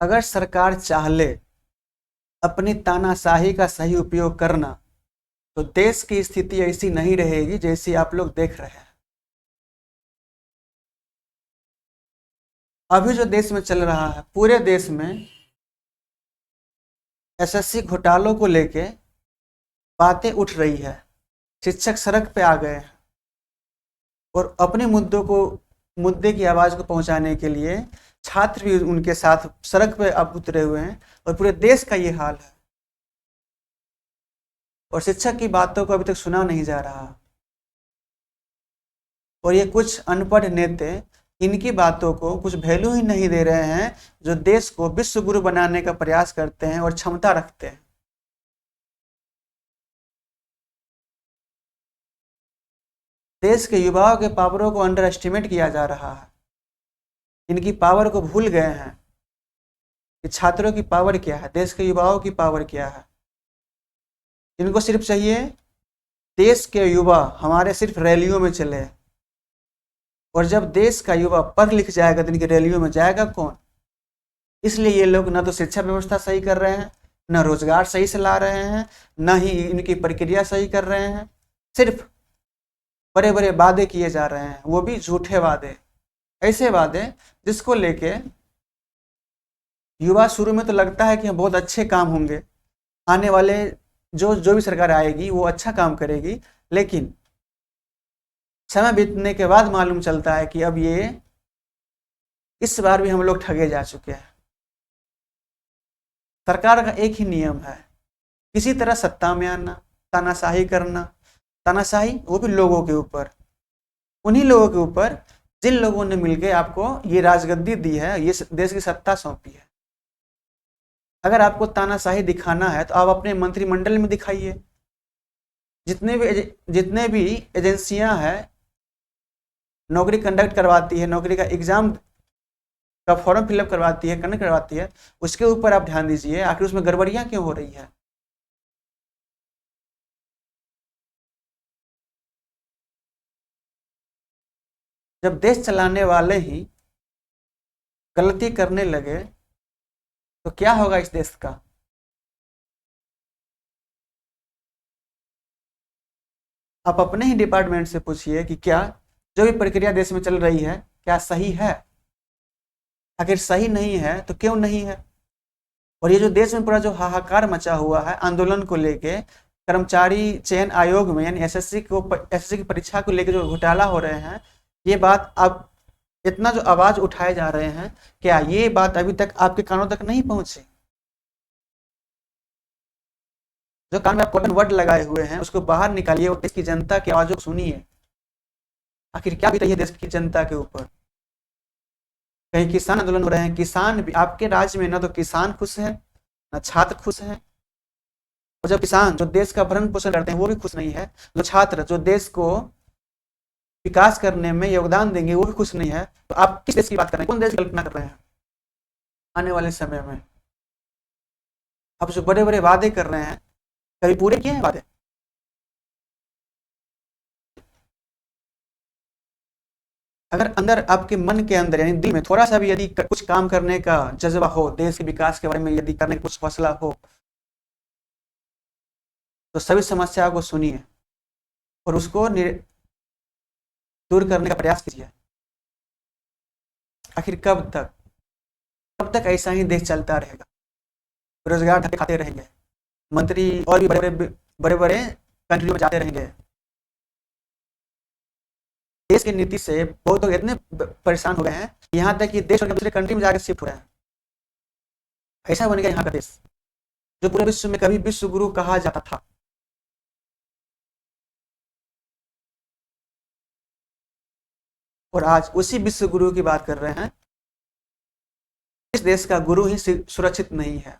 अगर सरकार चाह ले अपनी तानाशाही का सही उपयोग करना, तो देश की स्थिति ऐसी नहीं रहेगी जैसी आप लोग देख रहे हैं। अभी जो देश में चल रहा है, पूरे देश में एसएससी घोटालों को लेके बातें उठ रही है। शिक्षक सड़क पे आ गए हैं और अपने मुद्दे की आवाज़ को पहुंचाने के लिए छात्र भी उनके साथ सड़क पे अब उतरे हुए हैं और पूरे देश का ये हाल है। और शिक्षक की बातों को अभी तक सुना नहीं जा रहा। और ये कुछ अनपढ़ नेता इनकी बातों को कुछ वैल्यू ही नहीं दे रहे हैं, जो देश को विश्व गुरु बनाने का प्रयास करते हैं और क्षमता रखते हैं। देश के युवाओं के पावरों को अंडर एस्टिमेट किया जा रहा है। इनकी पावर को भूल गए हैं कि छात्रों की पावर क्या है, देश के युवाओं की पावर क्या है। इनको सिर्फ चाहिए देश के युवा हमारे सिर्फ रैलियों में चले, और जब देश का युवा पढ़ लिख जाएगा तो इनकी रैलियों में जाएगा कौन। इसलिए ये लोग न तो शिक्षा व्यवस्था सही कर रहे हैं, न रोजगार सही से ला रहे हैं, न ही इनकी प्रक्रिया सही कर रहे हैं। सिर्फ बड़े बड़े वादे किए जा रहे हैं, वो भी झूठे वादे, ऐसे वादे जिसको लेके युवा शुरू में तो लगता है कि हम बहुत अच्छे काम होंगे, आने वाले जो जो भी सरकार आएगी वो अच्छा काम करेगी, लेकिन समय बीतने के बाद मालूम चलता है कि अब ये इस बार भी हम लोग ठगे जा चुके हैं। सरकार का एक ही नियम है, किसी तरह सत्ता में आना, तानाशाही करना। तानाशाही वो भी लोगों के ऊपर, उन्हीं लोगों के ऊपर जिन लोगों ने मिलकर आपको ये राजगद्दी दी है, ये देश की सत्ता सौंपी है। अगर आपको तानाशाही दिखाना है तो आप अपने मंत्रिमंडल में दिखाइए। जितने भी एजेंसियां हैं नौकरी कंडक्ट करवाती है, नौकरी का एग्जाम का फॉर्म फिलअप करवाती है, कंडक्ट करवाती है, उसके ऊपर आप ध्यान दीजिए, आखिर उसमें गड़बड़ियां क्यों हो रही है। जब देश चलाने वाले ही गलती करने लगे तो क्या होगा इस देश का। आप अपने ही डिपार्टमेंट से पूछिए कि क्या जो भी प्रक्रिया देश में चल रही है क्या सही है। अगर सही नहीं है तो क्यों नहीं है। और ये जो देश में पूरा जो हाहाकार मचा हुआ है आंदोलन को लेके, कर्मचारी चयन आयोग में यानी एसएससी की परीक्षा को लेकर जो घोटाला हो रहे हैं, ये बात अब इतना जो आवाज उठाए जा रहे हैं, क्या ये बात अभी तक आपके कानों तक नहीं पहुंची। जो कान में आप कॉटन वर्ड लगाए हुए हैं उसको बाहर निकालिए और देश की जनता की आवाजों को सुनिए। आखिर क्या बीत रही है देश की जनता के ऊपर। कहीं किसान आंदोलन हो रहे हैं, किसान भी आपके राज्य में ना तो किसान खुश है ना छात्र खुश है। और जब किसान जो देश का भरण पोषण करते हैं वो भी खुश नहीं है, जो छात्र जो देश को विकास करने में योगदान देंगे वो भी खुश नहीं है, तो आप किस देश की बात कर रहे हैं, कौन देश की कल्पना कर रहे हैं। आने वाले समय में आप जो बड़े बड़े वादे कर रहे हैं कभी पूरे किए हैं वादे। अगर अंदर आपके मन के अंदर यानी दिल में थोड़ा सा भी यदि कुछ काम करने का जज्बा हो, देश के विकास के बारे में यदि करने का कुछ हौसला हो, तो सभी समस्याओं को सुनिए और उसको दूर करने का प्रयास कीजिए। आखिर कब तक ऐसा ही देश चलता रहेगा। बेरोजगार धक्के खाते रहेंगे, मंत्री और भी बड़े बड़े कंट्री में जाते रहेंगे। देश की नीति से बहुत लोग इतने परेशान हो गए हैं, यहाँ तक कि देश और दूसरे कंट्री में जाकर शिफ्ट हो रहे हैं। ऐसा बनेगा यहाँ का देश जो पूरे विश्व में कभी विश्व गुरु कहा जाता था। और आज उसी विश्व गुरु की बात कर रहे हैं। इस देश का गुरु ही सुरक्षित नहीं है।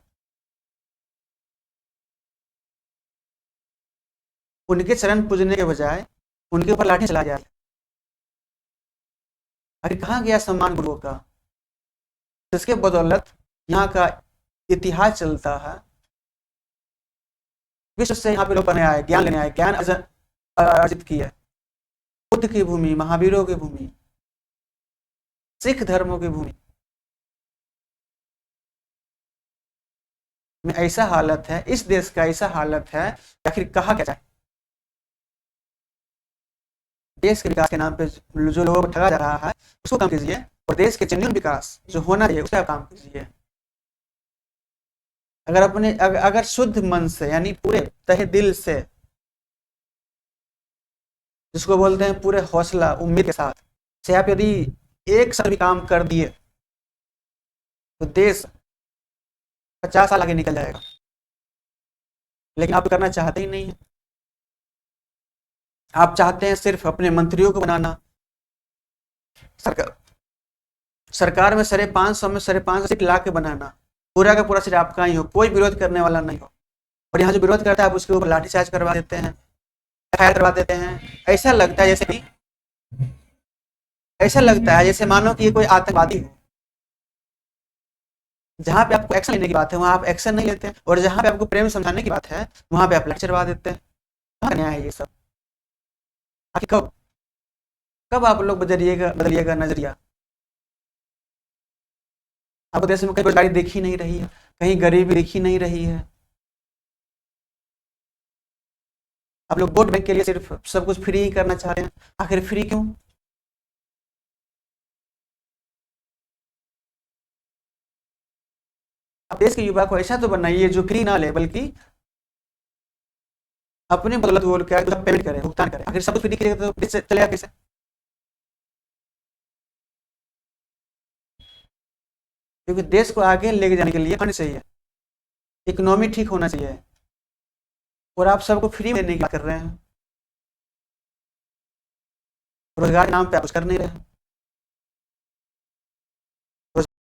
उनके चरण पूजने के बजाय उनके ऊपर लाठी चला जाए। आखिर कहाँ गया सम्मान गुरुओं का, जिसके बदौलत यहाँ का इतिहास चलता है। विश्व से यहाँ पे लोग पढ़ने आए, ज्ञान लेने आए, ज्ञान अर्जित किया। बुद्ध की भूमि, महावीरों की भूमि, सिख धर्मों की भूमि। में ऐसा हालत है, इस देश का ऐसा हालत है कि आखिर कहा क्या जाए। देश के विकास के नाम पे जो लोगों को ठगा जा रहा है उसको कम कीजिए, और देश के जेन्युइन विकास जो होना चाहिए उसका काम कीजिए। अगर शुद्ध मन से, यानी पूरे तहे दिल जिसको बोलते हैं पूरे हौसला उम्मीद के साथ से आप यदि एक साल भी काम कर दिए तो देश 50 साल आगे निकल जाएगा। लेकिन आप तो करना चाहते ही नहीं है। आप चाहते हैं सिर्फ अपने मंत्रियों को बनाना, सरकार सरकार में 550 में 550 सीट ला के बनाना, पूरा का पूरा सीट आपका ही हो, कोई विरोध करने वाला नहीं हो। और यहाँ जो विरोध करता है आप उसके ऊपर लाठीचार्ज करवा देते हैं, एफआईआर करवा देते हैं। ऐसा लगता है जैसे मानो कि ये कोई आतंकवादी हो। जहाँ पे आपको एक्शन लेने की बात है वहाँ आप एक्शन नहीं लेते, और जहाँ पे आपको प्रेम समझाने की बात है वहाँ पे आप लाठी चढ़वा देते हैं। कहाँ न्याय है ये सब? आखिर कब कब आप लोग बदलिएगा नजरिया? आपको देश में कहीं बेरोजगारी दिखी नहीं रही है, कहीं गरीबी दिखी नहीं रही है। आप लोग वोट बैंक के लिए सिर्फ सब कुछ फ्री ही करना चाह रहे हैं। आखिर फ्री क्यों? आप देश के युवा को ऐसा तो बनाइए जो फ्री ना ले, बल्कि अपने बदौलत वो क्या पेमेंट करे, भुगतान करे। आखिर सब कुछ फ्री करेगा तो देश चलेगा कैसे? क्योंकि देश को आगे लेके जाने के लिए फंड चाहिए, इकोनॉमी ठीक होना चाहिए, और आप सबको फ्री में देने की बात कर रहे हैं। रोजगार के नाम पे आप कुछ कर नहीं रहे हैं।